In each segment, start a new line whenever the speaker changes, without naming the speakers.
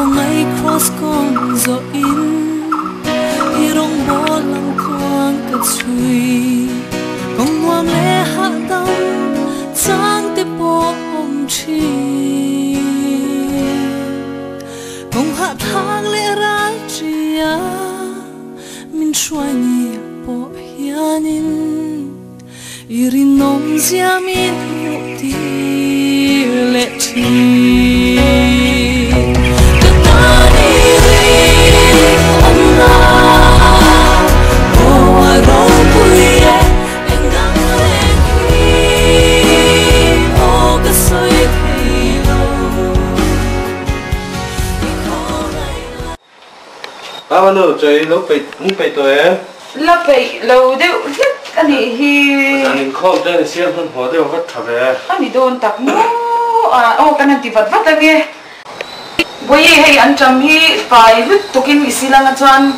ngày cross con gió in hi rong bo lang khoang ka chui con hoa mẹ hạ tâm sang te po om chi con hạ thang lệ ra chia min chuai ni po hianin irin nom zia min ti lệ chi
Aba lo chơi lo phải muốn phải tôi á.
Lo phải lâu đâu rất anh hi.
Anh em không chơi xem hơn họ đều vất thà về.
Anh đi đồn tập mô cái này thì vật vất anh nghe. Bây giờ hay anh chăm hi phải lúc tôi kinh bị xí lăng chân.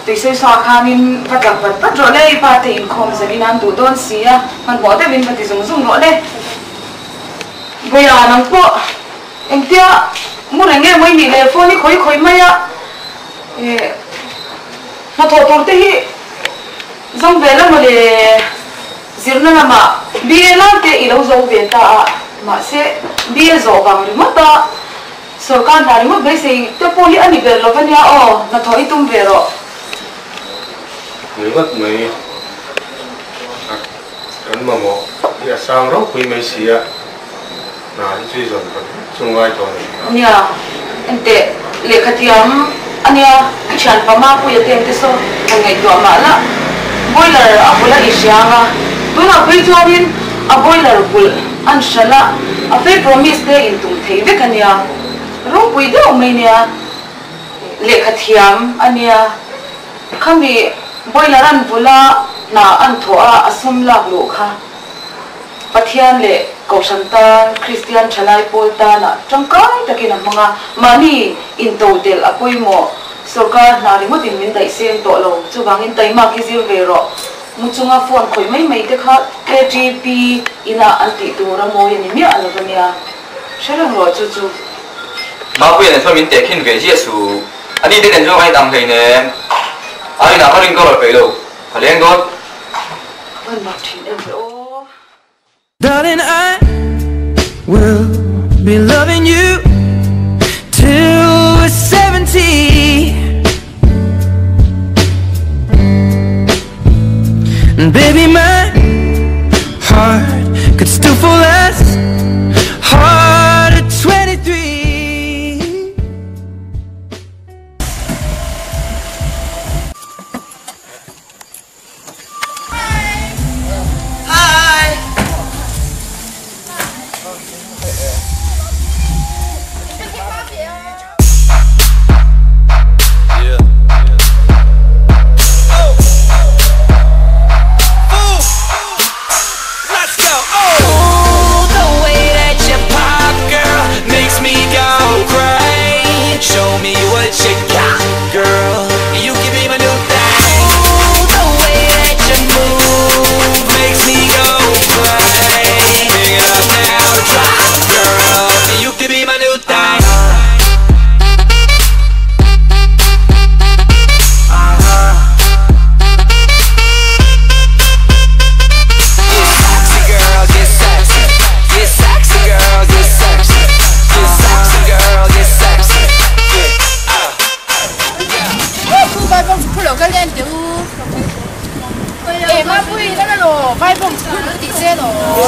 Tôi sẽ xóa khamin vật lăng vật rồi đây ba thì không sẽ đi ăn tủ đồn xí à. Mình bỏ tới bên vật thì dùng nữa đây. Bây giờ nắng po em tia muốn anh nghe mấy nhỉ lệ phone đi khối mấy á. Nó thổi thế hi dòng về là mà để diễn nó mà bia là cái ý đâu dòng về ta mà sẽ bia dầu vàng đi mất ta sở can ta đi mất bây giờ cái poli anh đi về rồi vẫn nhá nó thổi tung về rồi
người mất mấy cái mà một đi sang đó quy mấy xí à nào đi chơi rồi chung ai thôi
nha anh tệ lệ khát yếm anh chán vào mà bây giờ tiền thế sao hàng ngày đồ mà là boiler abola isianga tôi là bây giờ đi boiler bul anh sẽ là phải promise để in tung thấy với cái này rồi bây giờ ông này lệ khát yếm anh không bị boiler anh bula na anh thua asum lạc lộ kha pathian lệ cầu sản ta Christian chalai polta na trong cái ta kia nằm mga mani in total apoi mo सरकार नारी मत इनमें दाइसे तो लो जो बांगिन ताइमा की जीव वेरो मुचुंगा फोन कोईไม่देखा KGP इना अंति तोरा मोय नि मिया अलगनिया शरम रो चुचु
मापुय ने थमिन तेखिन वे जेसु अनि देन जो ai dam theine ai na harin ko pe lo phalen go
wan ma thin em o
Darling, I will be loving you till we're 70. And baby, my heart could still fall as hard at 23.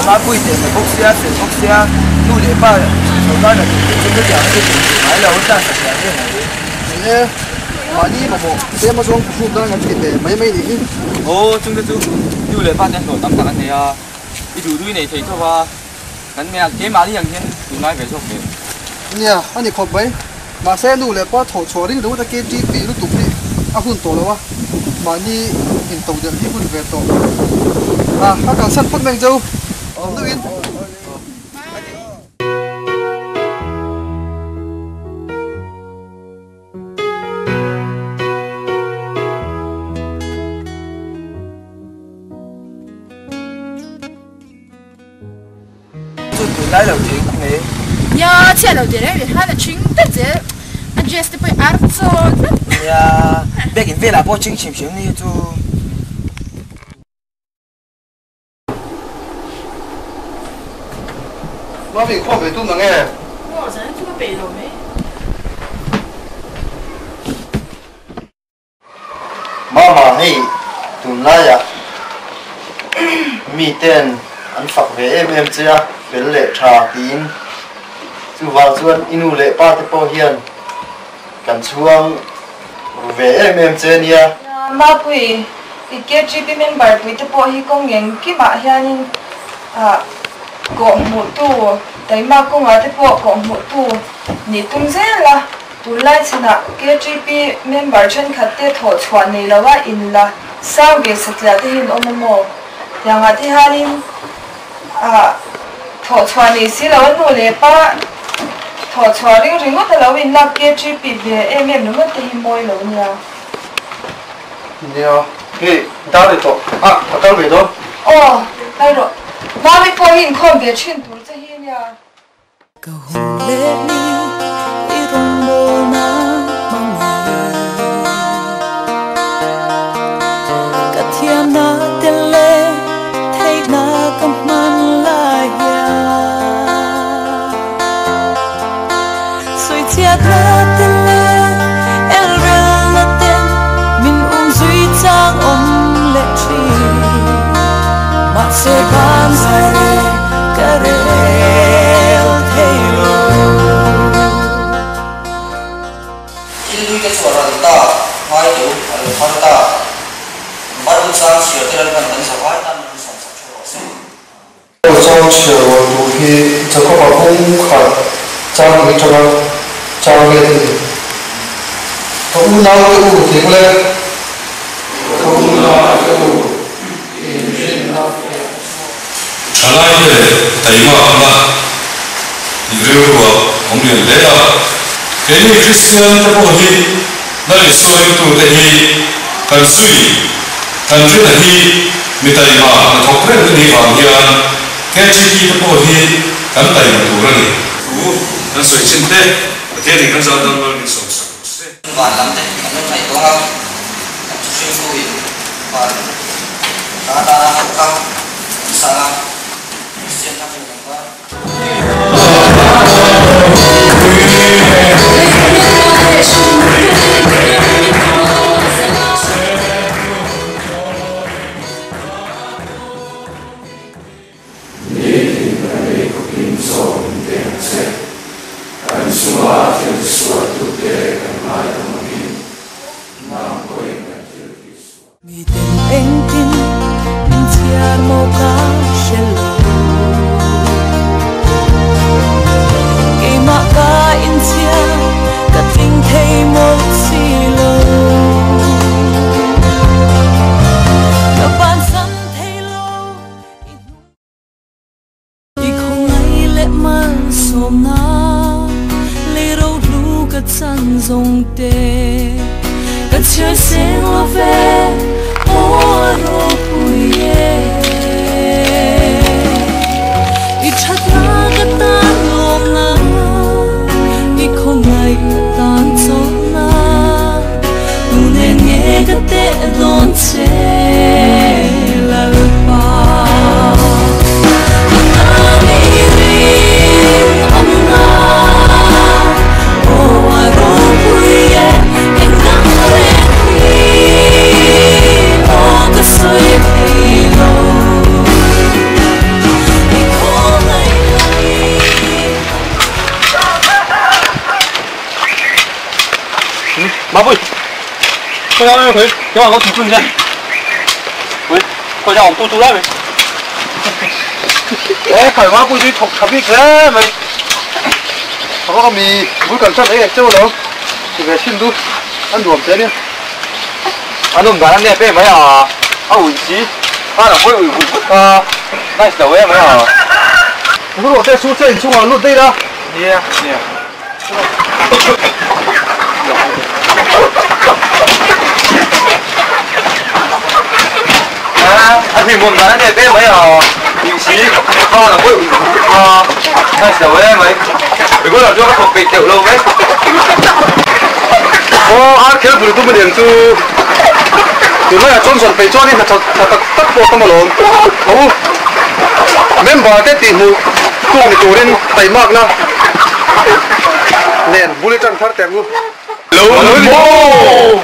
Má quy tiền là bốc xe, nu để ba số ba là chúng tôi讲的买了我单子钱的，mà đi mà bộ xe mà xuống phụ đó là tiền để mấy đi.
chúng tôi nu để ba tiền đồ tầm tầm này à, đi đủ đuôi này thấy thôi à, cái này cái mà đi hàng thiên đủ nói về số tiền.
Nha, anh đi khóc vậy, mà xe nu để ba thổ chó đi đâu ta cái GP nó tụt đi, hun tổ rồi mà đi in tàu điện đi hun về tổ, các càng săn phun bèn châu. Nó in.
Nhớ chia đầu tiền đấy vì hai là chính tất chế anh Just depois arzo.
Ya, begin vela po ching chim chim ni tu.
Nó bị khó về tu mà nghe.
Ngồi sáng chưa bị rồi mấy.
Mama hey, tu naya. Mi ten an phak về em chia, về lệ trà tín. Chú vào chuan inu lệ ba te po hiền. Kan chuang về em chia nia.
Ma pui cái GP member pui te po hi kong ngeng ki ma hianin ko mu tu dai ma ko nga te po ko mu tu ni tum zen la tu lai chana cái GP member chen khat te tho chhuan nei lawa in la sau ge satla te hin omomo yang ti hanin tho chhuan nei si lawan no le pa tho chhuan ring ring ta law in la cái GP be em no ma te hi moi lo nia
Nè, hey, đau đấy thôi. Đau đấy thôi.
Hay rồi. Ba mươi phút hiện không biết chuyện tuổi cho hiền nha.
Cầu hôn lệ ni irong mo na mangyay. Kathiam na tele thay na kaman laya. Soi tiat na tele elrel na ten min duy trang om lệ tri. Mặt sẽ ban dài cả rêu thay lô.
Ini cái suara ta, mai itu, kalau hari ta, baru sang siapa yang akan mencapai dan mencapai.
Tôi trong chiều đủ khi cho các bạn cũng khởi trang cái cho nó trang cái gì không nào cái u tiếng lên không nào cái u
Alai taima ama Ibreu ông liền lẽ là cái này Christian ta bảo hi đây soi tu đây hi cần suy cần chuyện là hi mi taima là thọc rèn cái này vào hiền cái chi ta bảo hi cần taima tu ra này tu cần suy chân thế thế thì cần sao đâu mà mình sống sống
Và làm thế, mình phải có không? Suy nghĩ và ta không sao Christian ta phải có.
Mi ten en tin intiar mo ka shelo. Ke ma ka intiar ka ting thei mo silo. Ka ban san thei lo. I không ai lệ man som na. Le ro lu ka chan zong te. Ka chơi sen la ve. Oro puye I chat na ka tan lom na I không ai tan chon na Nu ne nghe ka te don che la pa Na mi rin om na Oro puye In na re
Bà Bùi, cô ra đây thấy, cho bà có thử phương đây. Bùi, cô ra ông tu ra mày. Ê, phải bà Bùi đi thọc thập đi kìa mày. Bà có mì, Bùi cần sẵn đấy châu đâu. Thì về xin đu, ăn đùm thế đi. Ăn đùm cả ăn đẹp ấy mấy à. Ủi chí, ăn là Bùi ủi nice đầu ấy mấy à. Bùi đồ xe xuống xe xuống vào luôn đây đó. Yeah, yeah. Anh thì muốn nói này bên mấy à vị trí là bụi nice đầu ấy mấy đừng có làm cho nó không bị tiểu lâu đấy
khéo bùi tu mình điểm tu tụi nó là trôn sọn phải cho nên là tắt bộ không mà lộn ô mấy bà cái tiền mù tu mình tu đến tay mắc na nè bùi chân thắt tẹt luôn lộn mồ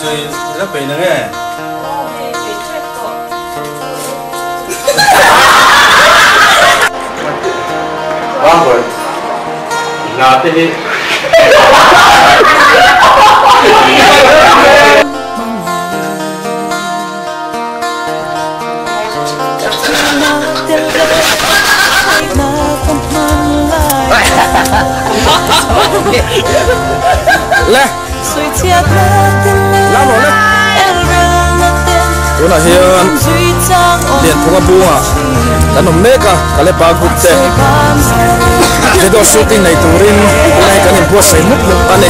chơi rất bể nữa nghe
vâng rồi là thế đi
lẽ làm rồi lẽ tôi là hiền điện phong bùa ta nằm mê cả cái lẽ ba gục tệ cái đó shooting này tụi rin cái này cái niềm vui say mút lực anh này